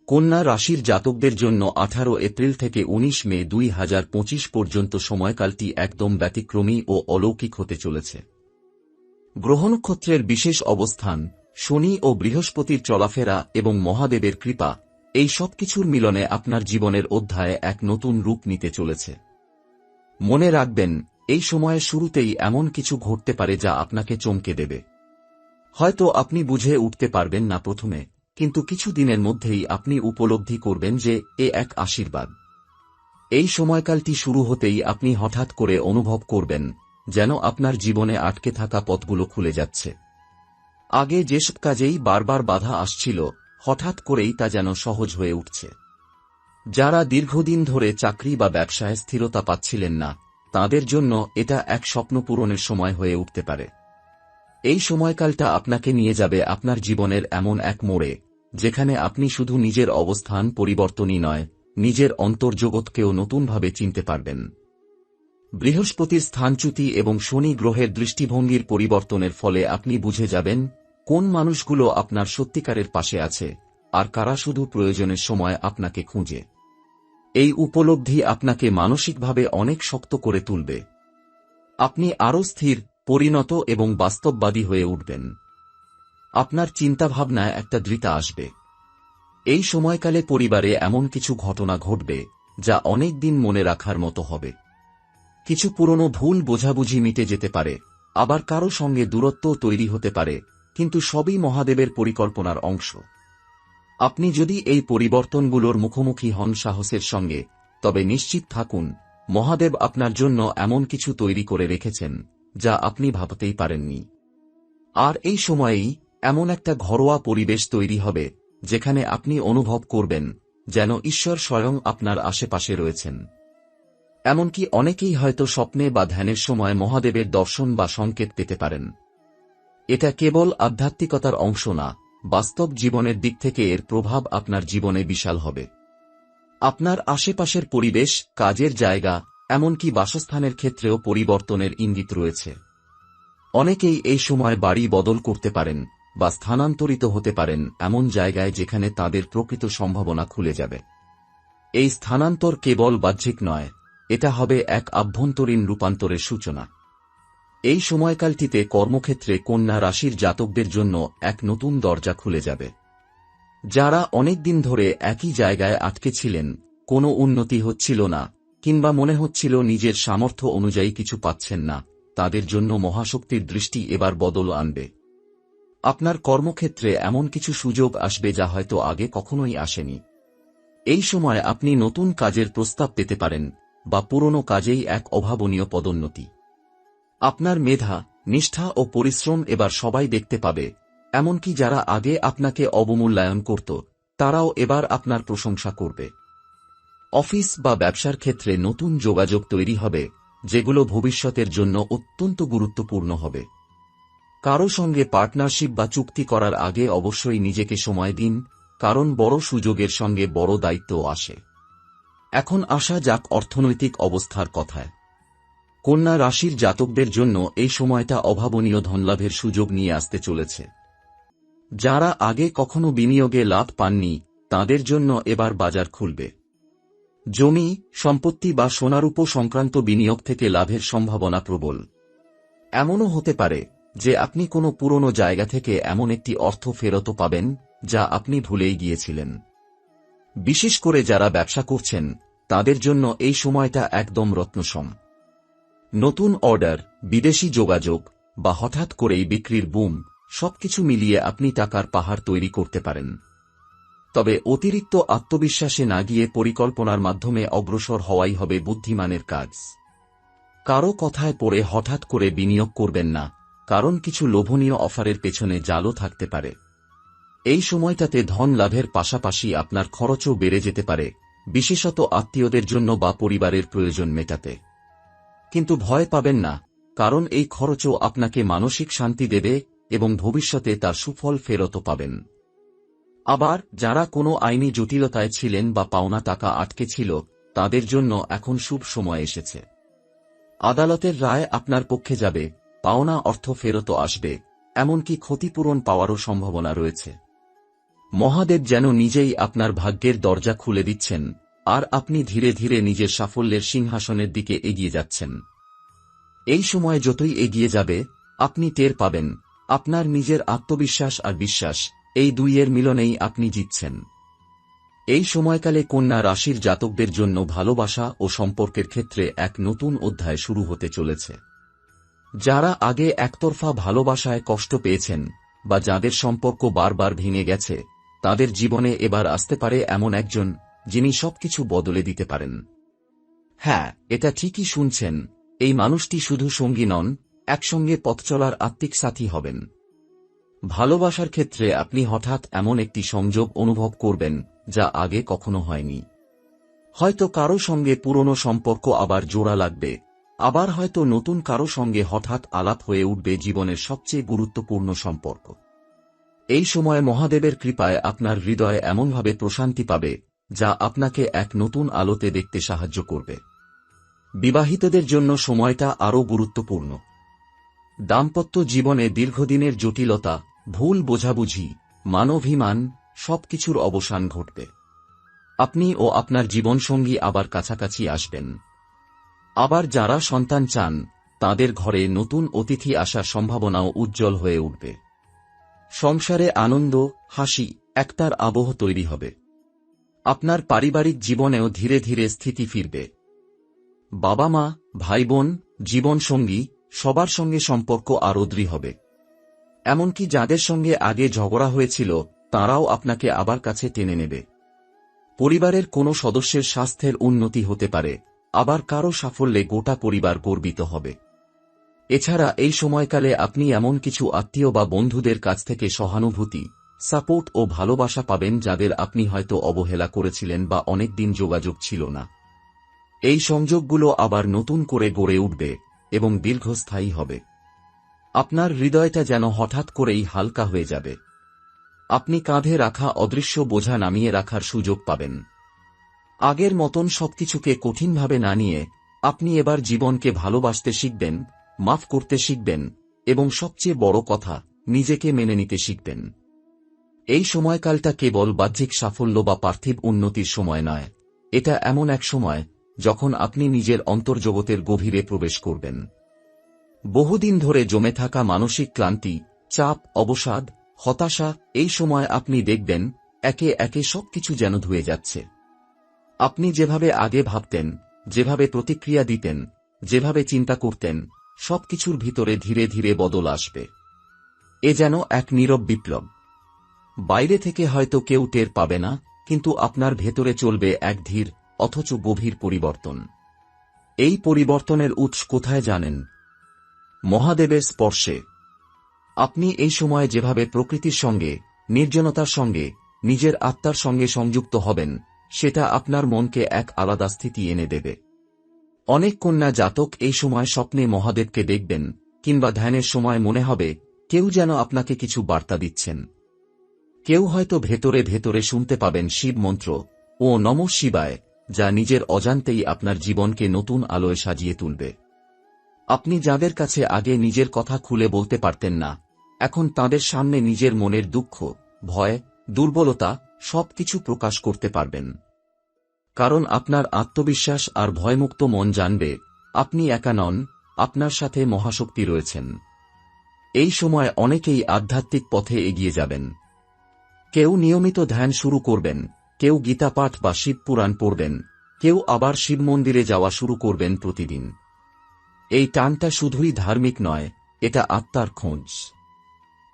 কন্যা রাশির জাতকদের জন্য 18 এপ্রিল থেকে 19 মে 2025 পর্যন্ত সময়কালটি একদম ব্যতিক্রমী ও অলৌকিক হতে চলেছে। গ্রহ নক্ষত্রের বিশেষ অবস্থান, শনি ও বৃহস্পতির চলাফেরা এবং মহাদেবের কৃপা, এই সব কিছুর মিলনে আপনার জীবনের অধ্যায়ে এক নতুন রূপ নিতে চলেছে। মনে রাখবেন, এই সময়ের শুরুতেই এমন কিছু ঘটতে পারে যা আপনাকে চমকে দেবে। হয়তো আপনি বুঝে উঠতে পারবেন না প্রথমে, কিন্তু কিছু দিনের মধ্যেই আপনি উপলব্ধি করবেন যে এক আশীর্বাদ। এই সময়কালটি শুরু হতেই আপনি হঠাৎ করে অনুভব করবেন যেন আপনার জীবনে আটকে থাকা পথগুলো খুলে যাচ্ছে। আগে যেসব কাজেই বারবার বাধা আসছিল, হঠাৎ করেই তা যেন সহজ হয়ে উঠছে। যারা দীর্ঘদিন ধরে চাকরি বা ব্যবসায় স্থিরতা পাচ্ছিলেন না, তাদের জন্য এটা এক স্বপ্ন পূরণের সময় হয়ে উঠতে পারে। এই সময়কালটা আপনাকে নিয়ে যাবে আপনার জীবনের এমন এক মোড়ে, যেখানে আপনি শুধু নিজের অবস্থান পরিবর্তনই নয়, নিজের অন্তর্জগৎকেও নতুনভাবে চিনতে পারবেন। বৃহস্পতির স্থানচ্যুতি এবং শনি গ্রহের দৃষ্টিভঙ্গির পরিবর্তনের ফলে আপনি বুঝে যাবেন কোন মানুষগুলো আপনার সত্যিকারের পাশে আছে আর কারা শুধু প্রয়োজনের সময় আপনাকে খুঁজে। এই উপলব্ধি আপনাকে মানসিকভাবে অনেক শক্ত করে তুলবে। আপনি আরও স্থির, পরিণত এবং বাস্তববাদী হয়ে উঠবেন। আপনার চিন্তাভাবনায় একটা দৃঢ়তা আসবে। এই সময়কালে পরিবারে এমন কিছু ঘটনা ঘটবে যা অনেক দিন মনে রাখার মতো হবে। কিছু পুরনো ভুল বোঝাবুঝি মিটে যেতে পারে, আবার কারো সঙ্গে দূরত্ব তৈরি হতে পারে, কিন্তু সবই মহাদেবের পরিকল্পনার অংশ। আপনি যদি এই পরিবর্তনগুলোর মুখোমুখি হন সাহসের সঙ্গে, তবে নিশ্চিত থাকুন মহাদেব আপনার জন্য এমন কিছু তৈরি করে রেখেছেন যা আপনি ভাবতেই পারেননি। আর এই সময়েই এমন একটা ঘরোয়া পরিবেশ তৈরি হবে যেখানে আপনি অনুভব করবেন যেন ঈশ্বর স্বয়ং আপনার আশেপাশে রয়েছেন। এমনকি অনেকেই হয়তো স্বপ্নে বা ধ্যানের সময় মহাদেবের দর্শন বা সংকেত পেতে পারেন। এটা কেবল আধ্যাত্মিকতার অংশ না, বাস্তব জীবনের দিক থেকে এর প্রভাব আপনার জীবনে বিশাল হবে। আপনার আশেপাশের পরিবেশ, কাজের জায়গা, এমনকি বাসস্থানের ক্ষেত্রেও পরিবর্তনের ইঙ্গিত রয়েছে। অনেকেই এই সময় বাড়ি বদল করতে পারেন বা স্থানান্তরিত হতে পারেন এমন জায়গায় যেখানে তাদের প্রকৃত সম্ভাবনা খুলে যাবে। এই স্থানান্তর কেবল বাহ্যিক নয়, এটা হবে এক আভ্যন্তরীণ রূপান্তরের সূচনা। এই সময়কালটিতে কর্মক্ষেত্রে কন্যা রাশির জাতকদের জন্য এক নতুন দরজা খুলে যাবে। যারা অনেক দিন ধরে একই জায়গায় আটকে ছিলেন, কোনো উন্নতি হচ্ছিল না কিংবা মনে হচ্ছিল নিজের সামর্থ্য অনুযায়ী কিছু পাচ্ছেন না, তাদের জন্য মহাশক্তির দৃষ্টি এবার বদল আনবে। আপনার কর্মক্ষেত্রে এমন কিছু সুযোগ আসবে যা হয়তো আগে কখনোই আসেনি। এই সময় আপনি নতুন কাজের প্রস্তাব পেতে পারেন বা পুরনো কাজেই এক অভাবনীয় পদোন্নতি। আপনার মেধা, নিষ্ঠা ও পরিশ্রম এবার সবাই দেখতে পাবে, এমনকি যারা আগে আপনাকে অবমূল্যায়ন করত, তারাও এবার আপনার প্রশংসা করবে। অফিস বা ব্যবসার ক্ষেত্রে নতুন যোগাযোগ তৈরি হবে, যেগুলো ভবিষ্যতের জন্য অত্যন্ত গুরুত্বপূর্ণ হবে। কারো সঙ্গে পার্টনারশিপ বা চুক্তি করার আগে অবশ্যই নিজেকে সময় দিন, কারণ বড় সুযোগের সঙ্গে বড় দায়িত্বও আসে। এখন আসা যাক অর্থনৈতিক অবস্থার কথায়। কন্যা রাশির জাতকদের জন্য এই সময়টা অভাবনীয় ধনলাভের সুযোগ নিয়ে আসতে চলেছে। যারা আগে কখনো বিনিয়োগে লাভ পাননি, তাদের জন্য এবার বাজার খুলবে। জমি, সম্পত্তি বা সোনারূপো সংক্রান্ত বিনিয়োগ থেকে লাভের সম্ভাবনা প্রবল। এমনও হতে পারে যে আপনি কোনো পুরনো জায়গা থেকে এমন একটি অর্থ ফেরত পাবেন যা আপনি ভুলেই গিয়েছিলেন। বিশেষ করে যারা ব্যবসা করছেন, তাদের জন্য এই সময়টা একদম রত্নসম। নতুন অর্ডার, বিদেশি যোগাযোগ বা হঠাৎ করেই বিক্রির বুম, সবকিছু মিলিয়ে আপনি টাকার পাহাড় তৈরি করতে পারেন। তবে অতিরিক্ত আত্মবিশ্বাসে না গিয়ে পরিকল্পনার মাধ্যমে অগ্রসর হওয়াই হবে বুদ্ধিমানের কাজ। কারো কথায় পড়ে হঠাৎ করে বিনিয়োগ করবেন না, কারণ কিছু লোভনীয় অফারের পেছনে জালও থাকতে পারে। এই সময়টাতে ধন লাভের পাশাপাশি আপনার খরচও বেড়ে যেতে পারে, বিশেষত আত্মীয়দের জন্য বা পরিবারের প্রয়োজন মেটাতে। কিন্তু ভয় পাবেন না, কারণ এই খরচও আপনাকে মানসিক শান্তি দেবে এবং ভবিষ্যতে তার সুফল ফেরতও পাবেন। আবার যারা কোনো আইনি জটিলতায় ছিলেন বা পাওনা টাকা আটকে ছিল, তাদের জন্য এখন শুভ সময় এসেছে। আদালতের রায় আপনার পক্ষে যাবে, পাওনা অর্থ ফেরতও আসবে, এমনকি ক্ষতিপূরণ পাওয়ারও সম্ভাবনা রয়েছে। মহাদেব যেন নিজেই আপনার ভাগ্যের দরজা খুলে দিচ্ছেন, আর আপনি ধীরে ধীরে নিজের সাফল্যের সিংহাসনের দিকে এগিয়ে যাচ্ছেন। এই সময় যতই এগিয়ে যাবে, আপনি টের পাবেন আপনার নিজের আত্মবিশ্বাস আর বিশ্বাস, এই দুইয়ের মিলনেই আপনি জিতছেন। এই সময়কালে কন্যা রাশির জাতকদের জন্য ভালোবাসা ও সম্পর্কের ক্ষেত্রে এক নতুন অধ্যায় শুরু হতে চলেছে। যারা আগে একতরফা ভালোবাসায় কষ্ট পেয়েছেন বা যাদের সম্পর্ক বারবার ভেঙে গেছে, তাদের জীবনে এবার আসতে পারে এমন একজন যিনি সবকিছু বদলে দিতে পারেন। হ্যাঁ, এটা ঠিকই শুনছেন, এই মানুষটি শুধু সঙ্গী নন, একসঙ্গে পথ চলার আত্মিক সাথী হবেন। ভালোবাসার ক্ষেত্রে আপনি হঠাৎ এমন একটি সংযোগ অনুভব করবেন যা আগে কখনো হয়নি। হয়তো কারো সঙ্গে পুরনো সম্পর্ক আবার জোড়া লাগবে, আবার হয়তো নতুন কারো সঙ্গে হঠাৎ আলাপ হয়ে উঠবে জীবনের সবচেয়ে গুরুত্বপূর্ণ সম্পর্ক। এই সময় মহাদেবের কৃপায় আপনার হৃদয় এমনভাবে প্রশান্তি পাবে যা আপনাকে এক নতুন আলোতে দেখতে সাহায্য করবে। বিবাহিতদের জন্য সময়টা আরও গুরুত্বপূর্ণ। দাম্পত্য জীবনে দীর্ঘদিনের জটিলতা, ভুল বোঝাবুঝি, মানবাভিমান সবকিছুর অবসান ঘটবে। আপনি ও আপনার জীবনসঙ্গী আবার কাছাকাছি আসবেন। আবার যারা সন্তান চান, তাদের ঘরে নতুন অতিথি আসার সম্ভাবনাও উজ্জ্বল হয়ে উঠবে। সংসারে আনন্দ, হাসি, একতার আবহ তৈরি হবে। আপনার পারিবারিক জীবনেও ধীরে ধীরে স্থিতি ফিরবে। বাবা মা, ভাই বোন, জীবনসঙ্গী সবার সঙ্গে সম্পর্ক আরও দৃঢ় হবে। এমনকি যাদের সঙ্গে আগে ঝগড়া হয়েছিল, তারাও আপনাকে আবার কাছে টেনে নেবে। পরিবারের কোনো সদস্যের স্বাস্থ্যের উন্নতি হতে পারে, আবার কারো সাফল্যে গোটা পরিবার গর্বিত হবে। এছাড়া এই সময়কালে আপনি এমন কিছু আত্মীয় বা বন্ধুদের কাছ থেকে সহানুভূতি, সাপোর্ট ও ভালোবাসা পাবেন যাদের আপনি হয়তো অবহেলা করেছিলেন বা অনেকদিন যোগাযোগ ছিল না। এই সংযোগগুলো আবার নতুন করে গড়ে উঠবে এবং দীর্ঘস্থায়ী হবে। আপনার হৃদয়টা যেন হঠাৎ করেই হালকা হয়ে যাবে। আপনি কাঁধে রাখা অদৃশ্য বোঝা নামিয়ে রাখার সুযোগ পাবেন। আগের মতন সবকিছুকে কঠিনভাবে না নিয়ে আপনি এবার জীবনকে ভালোবাসতে শিখবেন, মাফ করতে শিখবেন এবং সবচেয়ে বড় কথা, নিজেকে মেনে নিতে শিখবেন। এই সময়কালটা কেবল বাহ্যিক সাফল্য বা পার্থিব উন্নতির সময় নয়, এটা এমন এক সময় যখন আপনি নিজের অন্তর্জগতের গভীরে প্রবেশ করবেন। বহুদিন ধরে জমে থাকা মানসিক ক্লান্তি, চাপ, অবসাদ, হতাশা, এই সময় আপনি দেখবেন একে একে সবকিছু যেন ধুয়ে যাচ্ছে। আপনি যেভাবে আগে ভাবতেন, যেভাবে প্রতিক্রিয়া দিতেন, যেভাবে চিন্তা করতেন, সবকিছুর ভিতরে ধীরে ধীরে বদল আসবে। এ যেন এক নীরব বিপ্লব। বাইরে থেকে হয়তো কেউ টের পাবে না, কিন্তু আপনার ভেতরে চলবে এক ধীর অথচ গভীর পরিবর্তন। এই পরিবর্তনের উৎস কোথায় জানেন? মহাদেবের স্পর্শে। আপনি এই সময় যেভাবে প্রকৃতির সঙ্গে, নির্জনতার সঙ্গে, নিজের আত্মার সঙ্গে সংযুক্ত হবেন, সেটা আপনার মনকে এক আলাদা স্থিতি এনে দেবে। অনেক কন্যা জাতক এই সময় স্বপ্নে মহাদেবকে দেখবেন, কিংবা ধ্যানের সময় মনে হবে কেউ যেন আপনাকে কিছু বার্তা দিচ্ছেন। কেউ হয়তো ভেতরে ভেতরে শুনতে পাবেন শিব মন্ত্র ও নমঃ শিবায়, যা নিজের অজান্তেই আপনার জীবনকে নতুন আলোয় সাজিয়ে তুলবে। আপনি যাদের কাছে আগে নিজের কথা খুলে বলতে পারতেন না, এখন তাদের সামনে নিজের মনের দুঃখ, ভয়, দুর্বলতা সবকিছু প্রকাশ করতে পারবেন। কারণ আপনার আত্মবিশ্বাস আর ভয়মুক্ত মন জানবে আপনি একা নন, আপনার সাথে মহাশক্তি রয়েছেন। এই সময় অনেকেই আধ্যাত্মিক পথে এগিয়ে যাবেন। কেউ নিয়মিত ধ্যান শুরু করবেন, কেউ গীতা পাঠ বা শিব পুরাণ পড়বেন, কেউ আবার শিব মন্দিরে যাওয়া শুরু করবেন প্রতিদিন। এই টানটা শুধুই ধার্মিক নয়, এটা আত্মার খোঁজ।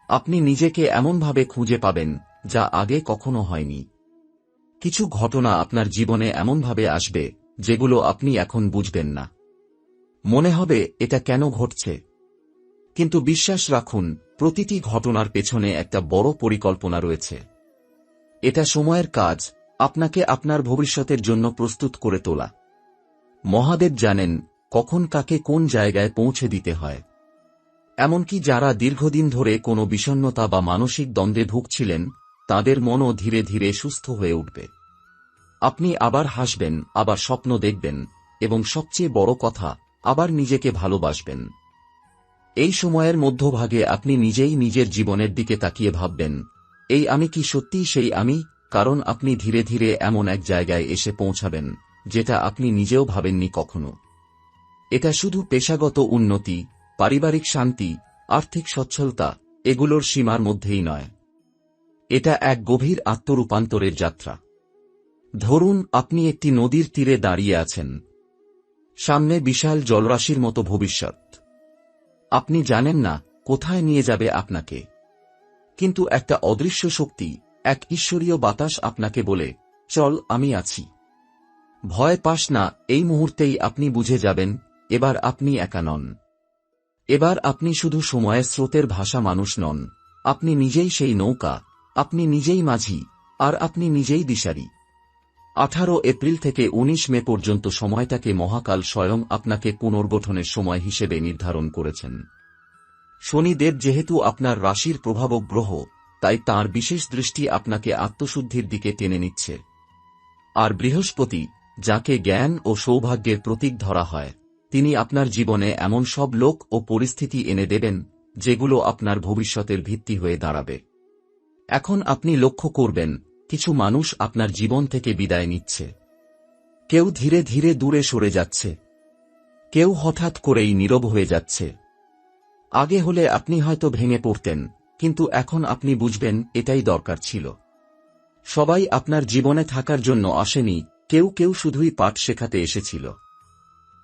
আপনি নিজেকে এমনভাবে খুঁজে পাবেন যা আগে কখনো হয়নি। কিছু ঘটনা আপনার জীবনে এমনভাবে আসবে যেগুলো আপনি এখন বুঝবেন না। মনে হবে এটা কেন ঘটছে, কিন্তু বিশ্বাস রাখুন, প্রতিটি ঘটনার পেছনে একটা বড় পরিকল্পনা রয়েছে। এটা সময়ের কাজ, আপনাকে আপনার ভবিষ্যতের জন্য প্রস্তুত করে তোলা। মহাদেব জানেন কখন কাকে কোন জায়গায় পৌঁছে দিতে হয়। এমনকি যারা দীর্ঘদিন ধরে কোনো বিষণ্ণতা বা মানসিক দ্বন্দ্বে ভুগছিলেন, তাদের মনও ধীরে ধীরে সুস্থ হয়ে উঠবে। আপনি আবার হাসবেন, আবার স্বপ্ন দেখবেন এবং সবচেয়ে বড় কথা, আবার নিজেকে ভালোবাসবেন। এই সময়ের মধ্যভাগে আপনি নিজেই নিজের জীবনের দিকে তাকিয়ে ভাববেন, এই আমি কি সত্যিই সেই আমি? কারণ আপনি ধীরে ধীরে এমন এক জায়গায় এসে পৌঁছাবেন যেটা আপনি নিজেও ভাবেননি কখনো। এটা শুধু পেশাগত উন্নতি, পারিবারিক শান্তি, আর্থিক সচ্ছলতা এগুলোর সীমার মধ্যেই নয়। এটা এক গভীর আত্মরূপান্তরের যাত্রা। ধরুন আপনি একটি নদীর তীরে দাঁড়িয়ে আছেন। সামনে বিশাল জলরাশির মতো ভবিষ্যৎ। আপনি জানেন না কোথায় নিয়ে যাবে আপনাকে, কিন্তু একটা অদৃশ্য শক্তি, এক ঈশ্বরীয় বাতাস আপনাকে বলে, চল, আমি আছি। ভয় পাস না। এই মুহূর্তেই আপনি বুঝে যাবেন এবার আপনি একা নন। এবার আপনি শুধু সময়ের স্রোতের ভাষা মানুষ নন, আপনি নিজেই সেই নৌকা, আপনি নিজেই মাঝি, আর আপনি নিজেই দিশারি। 18 এপ্রিল থেকে 19 মে পর্যন্ত সময়টাকে মহাকাল স্বয়ং আপনাকে পুনর্গঠনের সময় হিসেবে নির্ধারণ করেছেন। শনিদেব যেহেতু আপনার রাশির প্রভাবক গ্রহ, তাই তাঁর বিশেষ দৃষ্টি আপনাকে আত্মশুদ্ধির দিকে টেনে নিচ্ছে। আর বৃহস্পতি, যাকে জ্ঞান ও সৌভাগ্যের প্রতীক ধরা হয়, তিনি আপনার জীবনে এমন সব লোক ও পরিস্থিতি এনে দেবেন যেগুলো আপনার ভবিষ্যতের ভিত্তি হয়ে দাঁড়াবে। এখন আপনি লক্ষ্য করবেন কিছু মানুষ আপনার জীবন থেকে বিদায় নিচ্ছে। কেউ ধীরে ধীরে দূরে সরে যাচ্ছে, কেউ হঠাৎ করেই নীরব হয়ে যাচ্ছে। আগে হলে আপনি হয়তো ভেঙে পড়তেন, কিন্তু এখন আপনি বুঝবেন এটাই দরকার ছিল। সবাই আপনার জীবনে থাকার জন্য আসেনি, কেউ কেউ শুধুই পাঠ শেখাতে এসেছিল।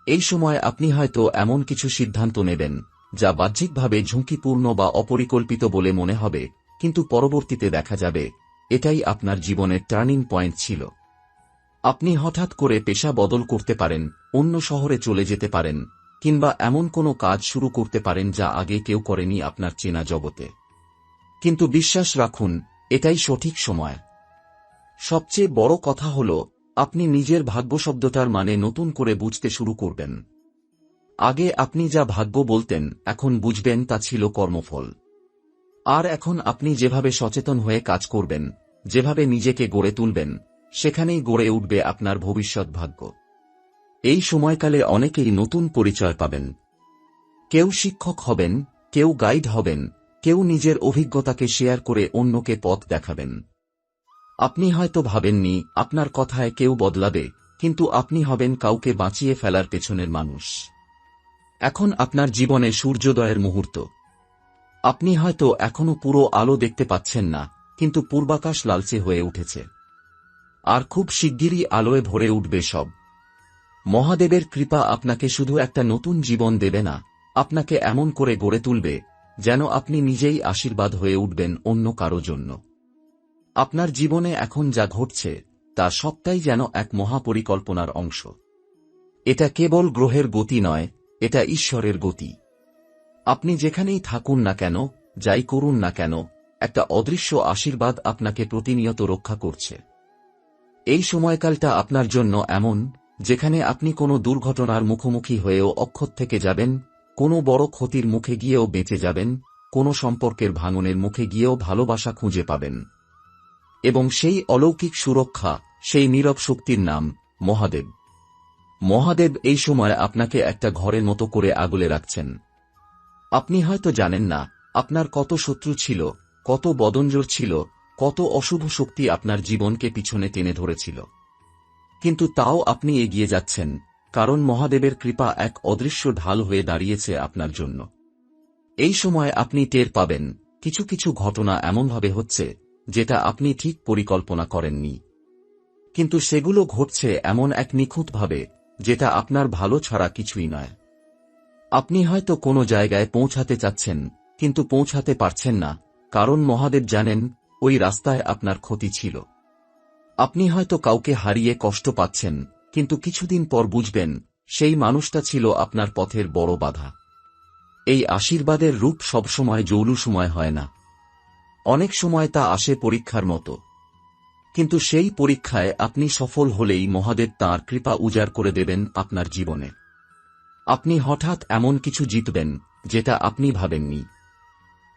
এই সময় আপনি হয়তো এমন কিছু সিদ্ধান্ত নেবেন যা বাহ্যিকভাবে ঝুঁকিপূর্ণ বা অপরিকল্পিত বলে মনে হবে, কিন্তু পরবর্তীতে দেখা যাবে এটাই আপনার জীবনের টার্নিং পয়েন্ট ছিল। আপনি হঠাৎ করে পেশা বদল করতে পারেন, অন্য শহরে চলে যেতে পারেন, কিংবা এমন কোনো কাজ শুরু করতে পারেন যা আগে কেউ করেনি আপনার চেনা জগতে। কিন্তু বিশ্বাস রাখুন, এটাই সঠিক সময়। সবচেয়ে বড় কথা হল, আপনি নিজের ভাগ্য শব্দটার মানে নতুন করে বুঝতে শুরু করবেন। আগে আপনি যা ভাগ্য বলতেন, এখন বুঝবেন তা ছিল কর্মফল। আর এখন আপনি যেভাবে সচেতন হয়ে কাজ করবেন, যেভাবে নিজেকে গড়ে তুলবেন, সেখানেই গড়ে উঠবে আপনার ভবিষ্যৎ ভাগ্য। এই সময়কালে অনেকেই নতুন পরিচয় পাবেন। কেউ শিক্ষক হবেন, কেউ গাইড হবেন, কেউ নিজের অভিজ্ঞতাকে শেয়ার করে অন্যকে পথ দেখাবেন। আপনি হয়তো ভাবেননি আপনার কথায় কেউ বদলাবে, কিন্তু আপনি হবেন কাউকে বাঁচিয়ে ফেলার পেছনের মানুষ। এখন আপনার জীবনে সূর্যোদয়ের মুহূর্ত। আপনি হয়তো এখনো পুরো আলো দেখতে পাচ্ছেন না, কিন্তু পূর্বাকাশ লালচে হয়ে উঠেছে। আর খুব শিগগিরই আলোয় ভরে উঠবে সব। মহাদেবের কৃপা আপনাকে শুধু একটা নতুন জীবন দেবে না, আপনাকে এমন করে গড়ে তুলবে যেন আপনি নিজেই আশীর্বাদ হয়ে উঠবেন অন্য কারো জন্য। আপনার জীবনে এখন যা ঘটছে তা সবটাই যেন এক মহাপরিকল্পনার অংশ। এটা কেবল গ্রহের গতি নয়, এটা ঈশ্বরের গতি। আপনি যেখানেই থাকুন না কেন, যাই করুন না কেন, একটা অদৃশ্য আশীর্বাদ আপনাকে প্রতিনিয়ত রক্ষা করছে। এই সময়কালটা আপনার জন্য এমন, যেখানে আপনি কোনো দুর্ঘটনার মুখোমুখি হয়েও অক্ষত থেকে যাবেন, কোনো বড় ক্ষতির মুখে গিয়েও বেঁচে যাবেন, কোনো সম্পর্কের ভাঙনের মুখে গিয়েও ভালোবাসা খুঁজে পাবেন। এবং সেই অলৌকিক সুরক্ষা, সেই নীরব শক্তির নাম মহাদেব। মহাদেব এই সময় আপনাকে একটা ঘরের মতো করে আগলে রাখছেন। আপনি হয়তো জানেন না আপনার কত শত্রু ছিল, কত বদনজোর ছিল, কত অশুভ শক্তি আপনার জীবনকে পিছনে টেনে ধরেছিল। কিন্তু তাও আপনি এগিয়ে যাচ্ছেন, কারণ মহাদেবের কৃপা এক অদৃশ্য ঢাল হয়ে দাঁড়িয়েছে আপনার জন্য। এই সময় আপনি টের পাবেন কিছু কিছু ঘটনা এমনভাবে হচ্ছে যেটা আপনি ঠিক পরিকল্পনা করেননি, কিন্তু সেগুলো ঘটছে এমন এক নিখুঁতভাবে যেটা আপনার ভালো ছাড়া কিছুই নয়। আপনি হয়তো কোনো জায়গায় পৌঁছাতে চাচ্ছেন, কিন্তু পৌঁছাতে পারছেন না, কারণ মহাদেব জানেন ওই রাস্তায় আপনার ক্ষতি ছিল। আপনি হয়তো কাউকে হারিয়ে কষ্ট পাচ্ছেন, কিন্তু কিছুদিন পর বুঝবেন সেই মানুষটা ছিল আপনার পথের বড় বাধা। এই আশীর্বাদের রূপ সবসময় জৌলুসময় হয় না। অনেক সময় তা আসে পরীক্ষার মতো। কিন্তু সেই পরীক্ষায় আপনি সফল হলেই মহাদেব তাঁর কৃপা উজাড় করে দেবেন আপনার জীবনে। আপনি হঠাৎ এমন কিছু জিতবেন যেটা আপনি ভাবেননি।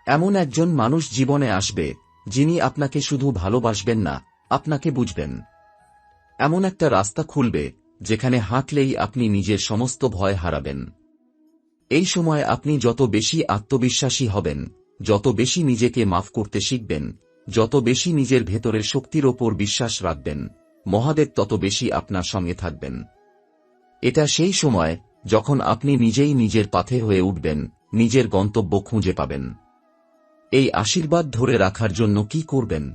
এমন একজন মানুষ জীবনে আসবে যিনি আপনাকে শুধু ভালোবাসবেন না, আপনাকে বুঝবেন। এমন একটা রাস্তা খুলবে যেখানে হাঁটলেই আপনি নিজের সমস্ত ভয় হারাবেন। এই সময় আপনি যত বেশি আত্মবিশ্বাসী হবেন, যত বেশি নিজেকে মাফ করতে শিখবেন, যত বেশি নিজের ভেতরের শক্তির ওপর বিশ্বাস রাখবেন, মহাদেব তত বেশি আপনার সঙ্গে থাকবেন। এটা সেই সময় যখন আপনি নিজেই নিজের পথে হয়ে উঠবেন, নিজের গন্তব্য খুঁজে পাবেন। এই আশীর্বাদ ধরে রাখার জন্য কি করবেন?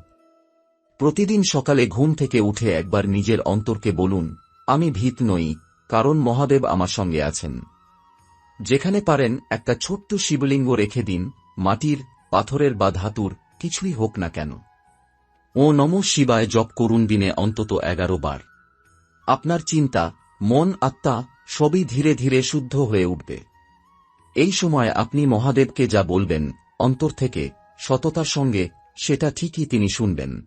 প্রতিদিন সকালে ঘুম থেকে উঠে একবার নিজের অন্তরকে বলুন, আমি ভীত নই, কারণ মহাদেব আমার সঙ্গে আছেন। যেখানে পারেন একটা ছোট্ট শিবলিঙ্গ রেখে দিন, মাটির, পাথরের বা ধাতুর, কিছুই হোক না কেন। ও নমঃ শিবায় জপ করুন দিনে অন্তত 11 বার। আপনার চিন্তা, মন, আত্মা সবই ধীরে ধীরে শুদ্ধ হয়ে উঠবে। এই সময় আপনি মহাদেবকে যা বলবেন, অন্তর থেকে, সততার সঙ্গে, সেটা ঠিকই তিনি শুনবেন।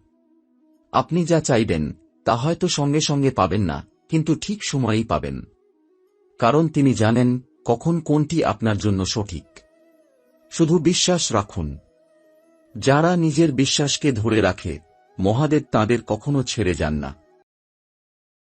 আপনি যা চাইবেন তা হয়তো সঙ্গে সঙ্গে পাবেন না, কিন্তু ঠিক সময়েই পাবেন। কারণ তিনি জানেন কখন কোনটি আপনার জন্য সঠিক। শুধু বিশ্বাস রাখুন। যারা নিজের বিশ্বাসকে ধরে রাখে, মহাদেব তাঁদের কখনো ছেড়ে যান না।